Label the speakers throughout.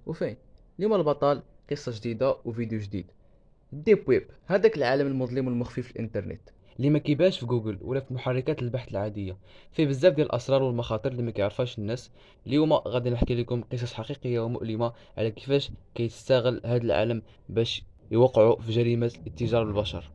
Speaker 1: وفين اليوم البطل قصة جديدة وفيديو جديد. الديب ويب هذاك العالم المظلم والمخفي في الانترنت اللي ما كيبانش في جوجل ولا في محركات البحث العادية. فيه بزاف ديال الاسرار والمخاطر اللي ما كيعرفهاش الناس. اليوم غادي نحكي لكم قصص حقيقية ومؤلمة على كيفاش كيستغل هذا العالم باش يوقعوا في جريمة التجارة بالبشر.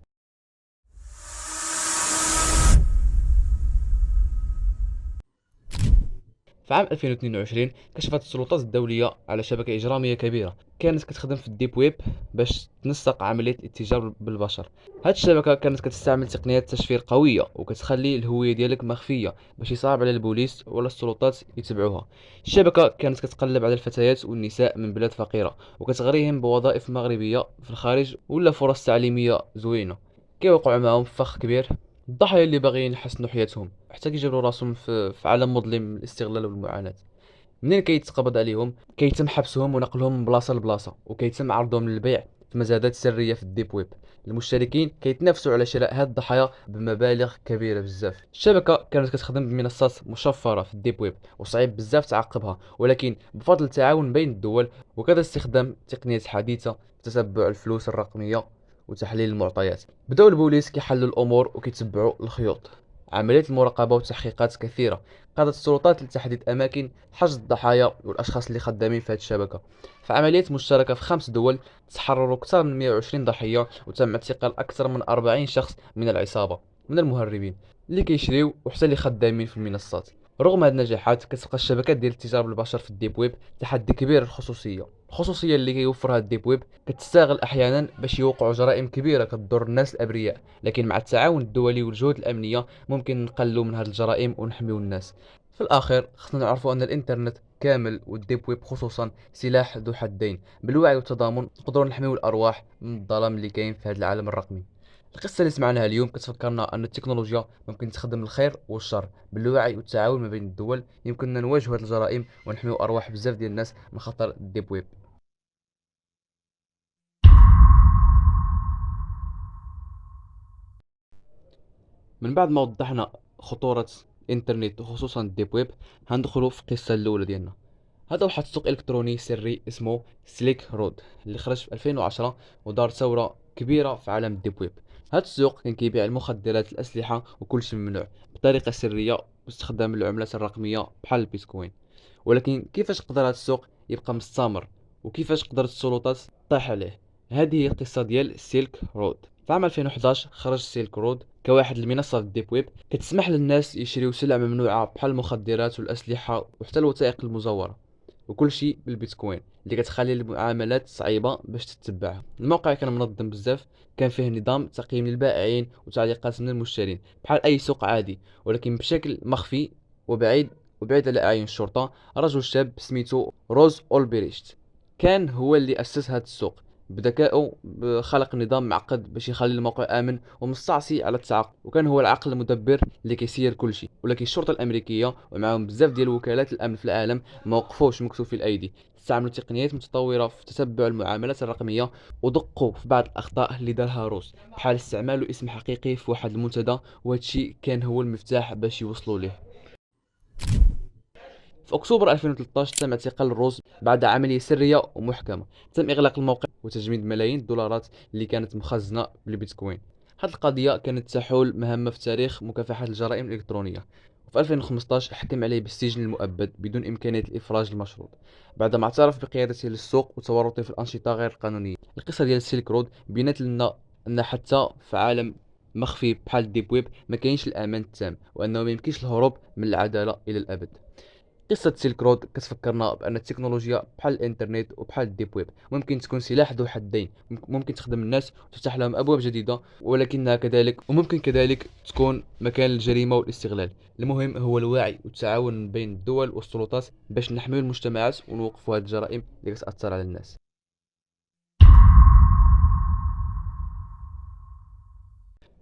Speaker 1: في عام 2022 كشفت السلطات الدولية على شبكة إجرامية كبيرة كانت كتخدم في الديب ويب باش تنسق عملية الاتجار بالبشر. هاد الشبكة كانت كتستعمل تقنيات تشفير قوية وكتخلي الهوية ديالك مخفية باش يصعب على البوليس ولا السلطات يتبعوها. الشبكة كانت كتقلب على الفتيات والنساء من بلاد فقيرة وكتغريهم بوظائف مغربية في الخارج ولا فرص تعليمية زوينة. كيوقعوا معاهم في فخ كبير. الضحايا اللي باغيين يحسنوا حياتهم حتى كيجبروا راسهم في عالم مظلم من الاستغلال والمعاناة. منين كيتقبض عليهم كيتم حبسهم ونقلهم من بلاصه لبلاصه وكيتم عرضهم للبيع في مزادات سريه في الديب ويب. المشتركين كيتنافسوا على شراء هاد الضحايا بمبالغ كبيره بزاف. الشبكه كانت كتخدم بمنصات مشفره في الديب ويب وصعيب بزاف تعقبها، ولكن بفضل التعاون بين الدول وكذا استخدام تقنيات حديثه في تتبع الفلوس الرقميه وتحليل المعطيات، بداو البوليس كيحلوا الامور وكيتبعوا الخيوط. عملية المراقبة وتحقيقات كثيرة قادت السلطات لتحديد أماكن حجز الضحايا والأشخاص اللي خدامين في هذه الشبكة. في عملية مشتركة في 5 دول تحرروا أكثر من 120 ضحية وتم اعتقال أكثر من 40 شخص من العصابة، من المهربين اللي كيشريو وحتى اللي خدامين في المنصات. رغم هذه النجاحات كتبقى الشبكات ديال التجارة بالبشر في الديب ويب تحدي كبير. الخصوصية اللي كيوفرها الديب ويب كتستغل أحيانا باش يوقعوا جرائم كبيرة كتضر الناس الأبرياء، لكن مع التعاون الدولي والجهود الأمنية ممكن نقللوا من هذه الجرائم ونحميو الناس. في الأخير خصنا نعرفوا أن الإنترنت كامل والديب ويب خصوصا سلاح ذو حدين. بالوعي والتضامن نقدروا نحميو الأرواح من الظلام اللي كاين في هذا العالم الرقمي. القصة اللي سمعناها اليوم كتفكرنا أن التكنولوجيا ممكن تخدم الخير والشر. بالوعي والتعاون ما بين الدول يمكننا نواجهوا هذه الجرائم ونحميو أرواح بزاف ديال الناس من خطر الديب ويب. من بعد ما وضحنا خطورة الإنترنت وخصوصا الديب ويب، هندخلوا في القصة الأولى ديالنا. هذا واحد السوق إلكتروني سري اسمه سليك رود اللي خرج في 2010 ودار ثورة كبيرة في عالم الديب ويب. هذا السوق كان كيبيع المخدرات، الأسلحة وكل شيء ممنوع بطريقة سرية باستخدام العملات الرقمية بحال البيتكوين. ولكن كيفاش قدر هذا السوق يبقى مستمر وكيفاش قدرت السلطات تطيح عليه؟ هذه هي القصة ديال سيلك رود. في عام 2011 خرج سيلك رود كواحد المنصة في الديب ويب كتسمح للناس يشريو سلع ممنوعة بحال المخدرات والأسلحة وحتى الوثائق المزورة، وكل شيء بالبيتكوين اللي كتخلي المعاملات صعيبة باش تتبعها. الموقع كان منظم بزاف، كان فيه نظام تقييم للبائعين وتعليقات من المشترين بحال أي سوق عادي، ولكن بشكل مخفي وبعيد على أعين الشرطة. رجل شاب سميتو روز أولبريشت كان هو اللي أسس هذا السوق بذكائه، بخلق نظام معقد باش يخلي الموقع آمن ومستعصي على التعاقد، وكان هو العقل المدبر اللي كيسير كل شيء. ولكن الشرطة الأمريكية ومعهم بزاف ديال وكالات الأمن في العالم ما وقفوش مكتوفي الأيدي، استعملوا تقنيات متطورة في تتبع المعاملات الرقمية ودقوا في بعض الأخطاء اللي دارها روس، بحال استعمال اسم حقيقي في واحد المنتدى، وهذا الشيء كان هو المفتاح باش يوصلوا ليه. في أكتوبر 2013 تم اعتقال الروز بعد عملية سرية ومحكمة. تم إغلاق الموقع وتجميد ملايين الدولارات اللي كانت مخزنة بالبيتكوين. هذه القضية كانت تحول مهمة في تاريخ مكافحة الجرائم الإلكترونية. وفي 2015 حكم عليه بالسجن المؤبد بدون إمكانية الإفراج المشروط بعدما اعترف بقيادته للسوق وتورطه في الأنشطة غير القانونية. القصة ديال السيلك رود بينت لنا أن حتى في عالم مخفي بحال الديب ويب ما كاينش الأمان التام، وأنه ما يمكنش الهروب من العدالة إلى الأبد. قصة سيلك رود كتفكرنا بأن التكنولوجيا بحال الإنترنت وبحال الديب ويب ممكن تكون سلاح ذو حدين، ممكن تخدم الناس وتفتح لهم أبواب جديدة، ولكنها كذلك وممكن كذلك تكون مكان للجريمة والاستغلال. المهم هو الوعي والتعاون بين الدول والسلطات باش نحميو المجتمعات ونوقفوا هذه الجرائم اللي كتأثر على الناس.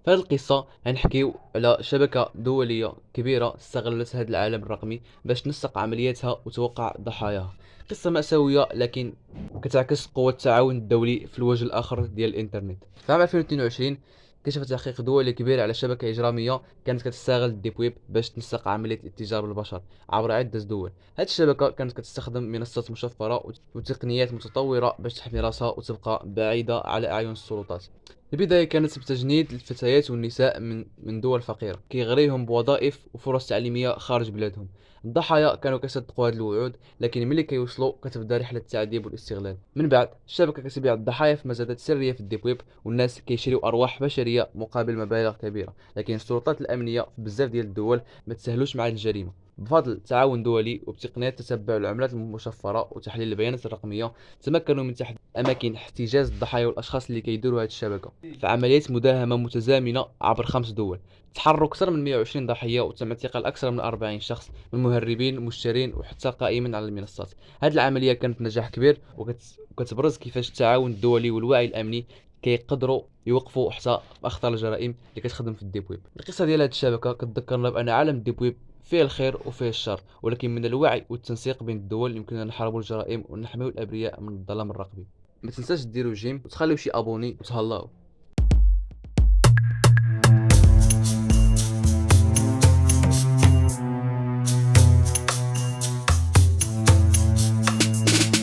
Speaker 1: في هذه القصة غنحكيو على شبكة دولية كبيرة استغلت هذا العالم الرقمي باش تنسق عملياتها وتوقع ضحاياها. قصة مأساوية لكن كتعكس قوة التعاون الدولي في الوجه الآخر ديال الإنترنت. في عام 2022 كشف تحقيق دولي كبير على شبكة إجرامية كانت كتستغل الديب ويب باش تنسق عملية الاتجار بالبشر عبر عدة دول. هذه الشبكة كانت كتستخدم منصات مشفرة وتقنيات متطورة باش تحمي راسها وتبقى بعيدة على أعين السلطات. البداية كانت بتجنيد الفتيات والنساء من دول فقيرة كيغريهم بوظائف وفرص تعليمية خارج بلادهم. الضحايا كانوا كيصدقوا هذه الوعود، لكن ملي كيوصلوا كتبدا رحلة التعذيب والاستغلال. من بعد الشبكة كتبيع الضحايا في مزادات سرية في الديب ويب، والناس كيشريو ارواح بشريه مقابل مبالغ كبيره. لكن السلطات الامنيه في بزاف ديال الدول ما تسهلوش مع هذه الجريمه. بفضل تعاون دولي وبتقنيات تتبع العملات المشفره وتحليل البيانات الرقميه، تمكنوا من تحديد اماكن احتجاز الضحايا والاشخاص اللي كيديروا هذه الشبكه في عمليات مداهمه متزامنه عبر 5 دول. تحروا اكثر من 120 ضحيه وتم اعتقال اكثر من 40 شخص من مهربين مشترين وحتى قائمين على المنصات. هذه العمليه كانت نجاح كبير وكتبرز كيفاش التعاون الدولي والوعي الامني كيقدروا يوقفوا حتى اخطر الجرائم اللي كتخدم في الديب ويب. القصه ديال هذه الشبكه كتذكرنا بان عالم الديب ويب فيه الخير وفيه الشر، ولكن من الوعي والتنسيق بين الدول يمكننا نحاربوا الجرائم ونحميو الابرياء من الظلام الرقمي. ما تنساش ديروا جيم وتخليو شي ابوني وتهلاو.